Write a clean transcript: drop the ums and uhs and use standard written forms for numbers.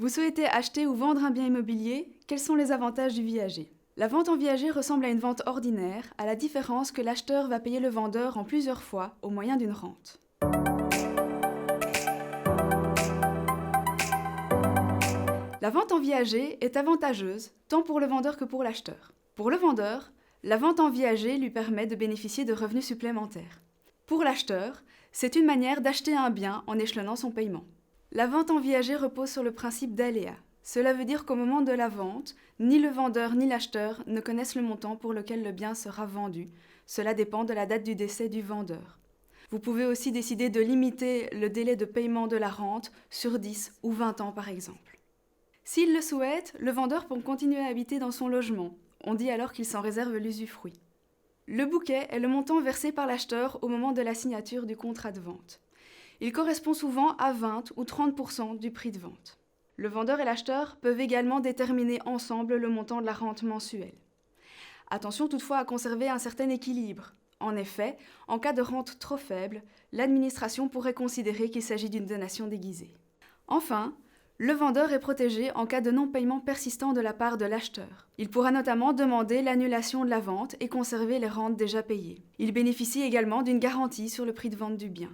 Vous souhaitez acheter ou vendre un bien immobilier? Quels sont les avantages du viager? La vente en viager ressemble à une vente ordinaire, à la différence que l'acheteur va payer le vendeur en plusieurs fois au moyen d'une rente. La vente en viager est avantageuse tant pour le vendeur que pour l'acheteur. Pour le vendeur, la vente en viager lui permet de bénéficier de revenus supplémentaires. Pour l'acheteur, c'est une manière d'acheter un bien en échelonnant son paiement. La vente en viager repose sur le principe d'aléa. Cela veut dire qu'au moment de la vente, ni le vendeur ni l'acheteur ne connaissent le montant pour lequel le bien sera vendu. Cela dépend de la date du décès du vendeur. Vous pouvez aussi décider de limiter le délai de paiement de la rente sur 10 ou 20 ans par exemple. S'il le souhaite, le vendeur peut continuer à habiter dans son logement. On dit alors qu'il s'en réserve l'usufruit. Le bouquet est le montant versé par l'acheteur au moment de la signature du contrat de vente. Il correspond souvent à 20 ou 30% du prix de vente. Le vendeur et l'acheteur peuvent également déterminer ensemble le montant de la rente mensuelle. Attention toutefois à conserver un certain équilibre. En effet, en cas de rente trop faible, l'administration pourrait considérer qu'il s'agit d'une donation déguisée. Enfin, le vendeur est protégé en cas de non-paiement persistant de la part de l'acheteur. Il pourra notamment demander l'annulation de la vente et conserver les rentes déjà payées. Il bénéficie également d'une garantie sur le prix de vente du bien.